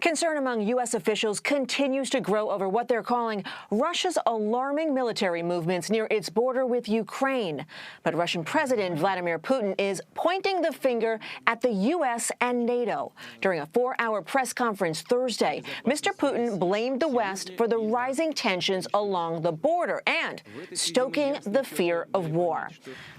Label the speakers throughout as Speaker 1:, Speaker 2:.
Speaker 1: Concern among U.S. officials continues to grow over what they're calling Russia's alarming military movements near its border with Ukraine. But Russian President Vladimir Putin is pointing the finger at the U.S. and NATO. During a 4-hour press conference Thursday, Mr. Putin blamed the West for the rising tensions along the border and stoking the fear of war.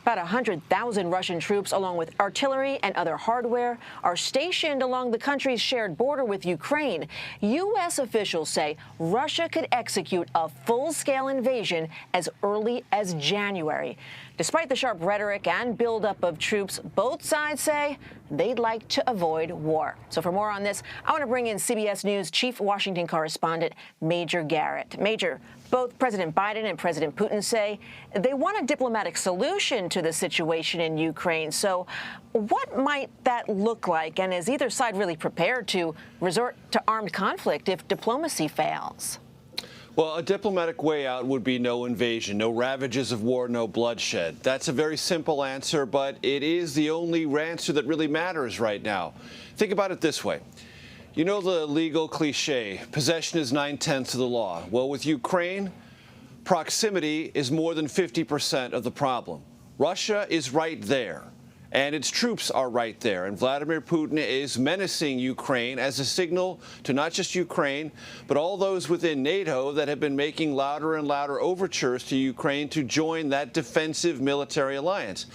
Speaker 1: About 100,000 Russian troops, along with artillery and other hardware, are stationed along the country's shared border with Ukraine. U.S. officials say Russia could execute a full-scale invasion as early as January. Despite the sharp rhetoric and buildup of troops, both sides say they'd like to avoid war. So for more on this, I want to bring in CBS News Chief Washington Correspondent Major Garrett. Major, both President Biden and President Putin say they want a diplomatic solution to the situation in Ukraine. So what might that look like? And is either side really prepared to resort to armed conflict if diplomacy fails?
Speaker 2: Well, a diplomatic way out would be no invasion, no ravages of war, no bloodshed. That's a very simple answer, but it is the only answer that really matters right now. Think about it this way. You know the legal cliche, possession is 9/10 of the law. Well, with Ukraine, proximity is more than 50% of the problem. Russia is right there, and its troops are right there. And Vladimir Putin is menacing Ukraine as a signal to not just Ukraine, but all those within NATO that have been making louder and louder overtures to Ukraine to join that defensive military alliance.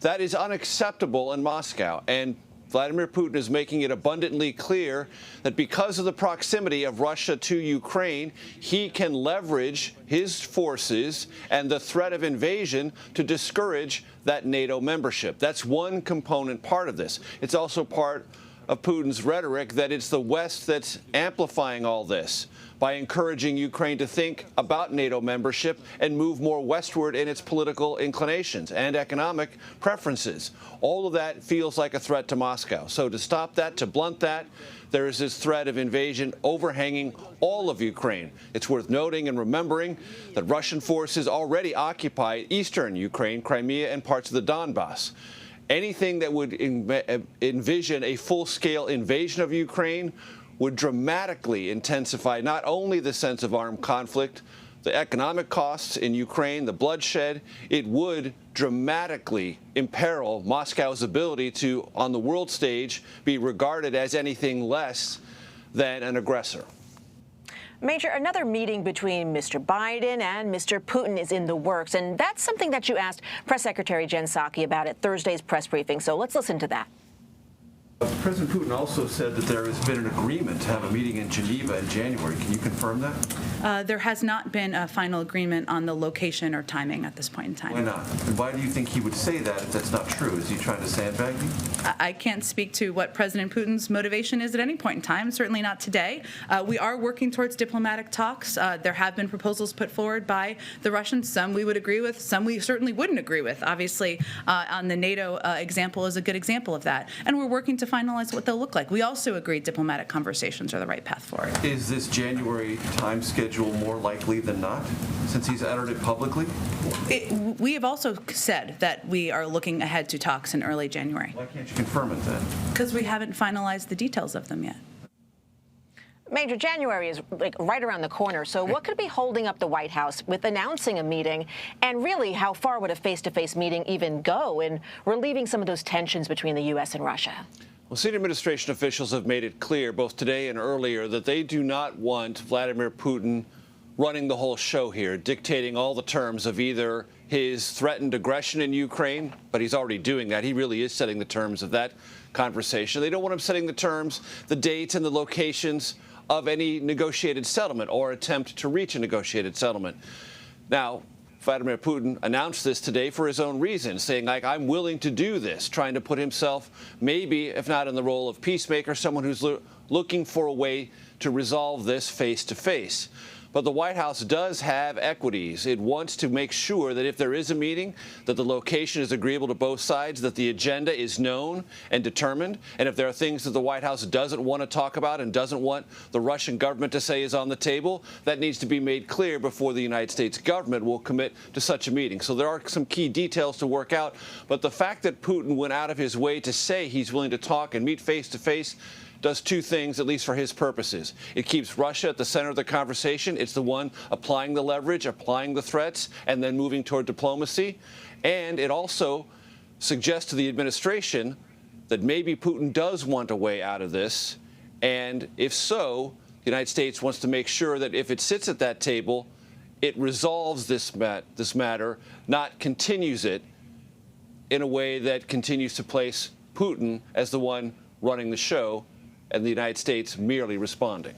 Speaker 2: That is unacceptable in Moscow. And Vladimir Putin is making it abundantly clear that because of the proximity of Russia to Ukraine, he can leverage his forces and the threat of invasion to discourage that NATO membership. That's one component part of this. It's also part of Putin's rhetoric that it's the West that's amplifying all this by encouraging Ukraine to think about NATO membership and move more westward in its political inclinations and economic preferences. All of that feels like a threat to Moscow. So to stop that, to blunt that, there is this threat of invasion overhanging all of Ukraine. It's worth noting and remembering that Russian forces already occupy eastern Ukraine, Crimea, and parts of the Donbass. Anything that would envision a full-scale invasion of Ukraine would dramatically intensify not only the sense of armed conflict, the economic costs in Ukraine, the bloodshed. It would dramatically imperil Moscow's ability to, on the world stage, be regarded as anything less than an aggressor.
Speaker 1: Major, another meeting between Mr. Biden and Mr. Putin is in the works, and that's something that you asked Press Secretary Jen Psaki about at Thursday's press briefing. So let's listen to that.
Speaker 3: President Putin also said that there has been an agreement to have a meeting in Geneva in January. Can you confirm that?
Speaker 4: There has not been a final agreement on the location or timing at this point in time.
Speaker 3: Why not? And why do you think he would say that if that's not true? Is he trying to sandbag you?
Speaker 4: I can't speak to what President Putin's motivation is at any point in time, certainly not today. We are working towards diplomatic talks. There have been proposals put forward by the Russians. Some we would agree with, some we certainly wouldn't agree with. Obviously, on the NATO example is a good example of that. And we're working to finalize what they'll look like. We also agree diplomatic conversations are the right path forward.
Speaker 3: Is this January time schedule more likely than not, since he's uttered it publicly?
Speaker 4: We have also said that we are looking ahead to talks in early January.
Speaker 3: Why can't you confirm it then?
Speaker 4: Because we haven't finalized the details of them yet.
Speaker 1: Major, January is right around the corner. So what could be holding up the White House with announcing a meeting? And really, how far would a face-to-face meeting even go in relieving some of those tensions between the U.S. and Russia?
Speaker 2: Well, senior administration officials have made it clear, both today and earlier, that they do not want Vladimir Putin running the whole show here, dictating all the terms of either his threatened aggression in Ukraine, but he's already doing that. He really is setting the terms of that conversation. They don't want him setting the terms, the dates, and the locations of any negotiated settlement or attempt to reach a negotiated settlement. Now, Vladimir Putin announced this today for his own reasons, saying, like, I'm willing to do this, trying to put himself maybe, if not in the role of peacemaker, someone who's looking for a way to resolve this face-to-face. But the White House does have equities. It wants to make sure that if there is a meeting, that the location is agreeable to both sides, that the agenda is known and determined. And if there are things that the White House doesn't want to talk about and doesn't want the Russian government to say is on the table, that needs to be made clear before the United States government will commit to such a meeting. So there are some key details to work out. But the fact that Putin went out of his way to say he's willing to talk and meet face-to-face does two things, at least for his purposes. It keeps Russia at the center of the conversation. It's the one applying the leverage, applying the threats, and then moving toward diplomacy. And it also suggests to the administration that maybe Putin does want a way out of this. And if so, the United States wants to make sure that if it sits at that table, it resolves this matter, not continues it in a way that continues to place Putin as the one running the show and the United States merely responding.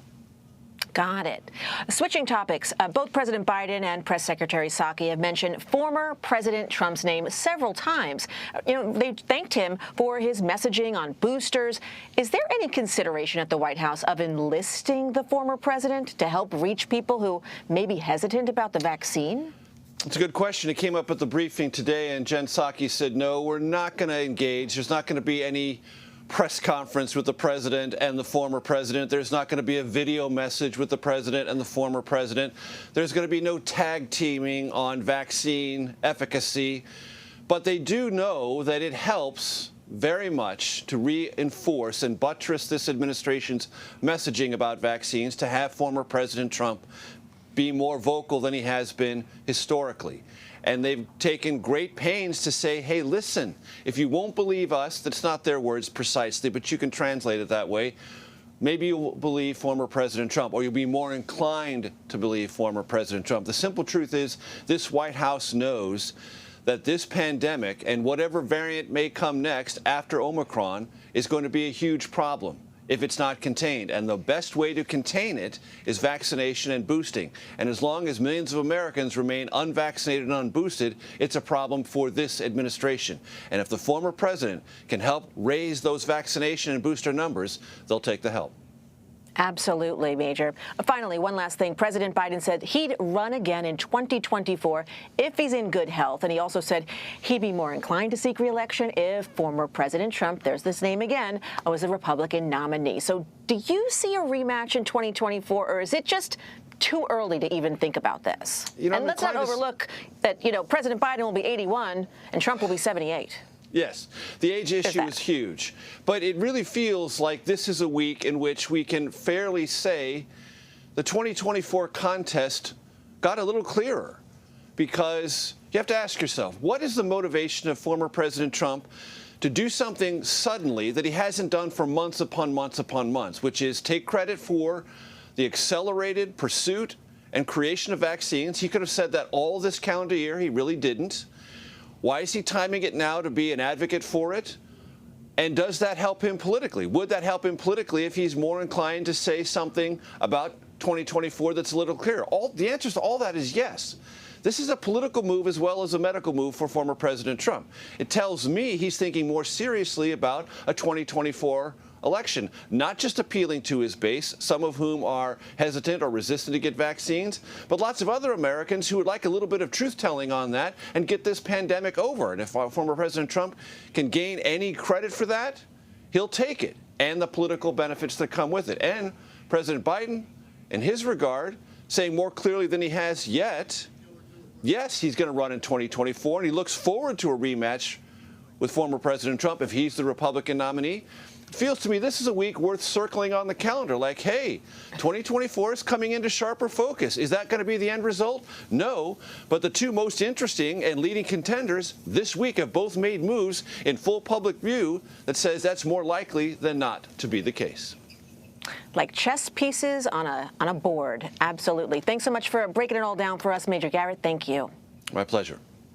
Speaker 1: Got it. Switching topics, both President Biden and Press Secretary Psaki have mentioned former President Trump's name several times. They thanked him for his messaging on boosters. Is there any consideration at the White House of enlisting the former president to help reach people who may be hesitant about the vaccine?
Speaker 2: It's a good question. It came up at the briefing today, and Jen Psaki said, no, we're not going to engage. There's not going to be any press conference with the president and the former president. There's not going to be a video message with the president and the former president. There's going to be no tag teaming on vaccine efficacy. But they do know that it helps very much to reinforce and buttress this administration's messaging about vaccines to have former President Trump be more vocal than he has been historically. And they've taken great pains to say, hey, listen, if you won't believe us, that's not their words precisely, but you can translate it that way. Maybe you'll believe former President Trump, or you'll be more inclined to believe former President Trump. The simple truth is this White House knows that this pandemic and whatever variant may come next after Omicron is going to be a huge problem if it's not contained. And the best way to contain it is vaccination and boosting. And as long as millions of Americans remain unvaccinated and unboosted, it's a problem for this administration. And if the former president can help raise those vaccination and booster numbers, they'll take the help.
Speaker 1: Absolutely, Major. Finally, one last thing. President Biden said he'd run again in 2024 if he's in good health. And he also said he'd be more inclined to seek re-election if former President Trump, there's this name again, was a Republican nominee. So do you see a rematch in 2024, or is it just too early to even think about this? And let's not overlook that, President Biden will be 81 and Trump will be 78.
Speaker 2: Yes, the age issue is huge, but it really feels like this is a week in which we can fairly say the 2024 contest got a little clearer, because you have to ask yourself, what is the motivation of former President Trump to do something suddenly that he hasn't done for months upon months upon months, which is take credit for the accelerated pursuit and creation of vaccines? He could have said that all this calendar year. He really didn't. Why is he timing it now to be an advocate for it? And does that help him politically? Would that help him politically if he's more inclined to say something about 2024 that's a little clearer? The answer to all that is yes. This is a political move as well as a medical move for former President Trump. It tells me he's thinking more seriously about a 2024 election, not just appealing to his base, some of whom are hesitant or resistant to get vaccines, but lots of other Americans who would like a little bit of truth-telling on that and get this pandemic over. And if former President Trump can gain any credit for that, he'll take it, and the political benefits that come with it. And President Biden, in his regard, saying more clearly than he has yet, yes, he's going to run in 2024, and he looks forward to a rematch with former President Trump if he's the Republican nominee. It feels to me this is a week worth circling on the calendar, like, hey, 2024 is coming into sharper focus. Is that going to be the end result? No, but the two most interesting and leading contenders this week have both made moves in full public view that says that's more likely than not to be the case.
Speaker 1: Like chess pieces on a board. Absolutely. Thanks so much for breaking it all down for us, Major Garrett. Thank you.
Speaker 2: My pleasure.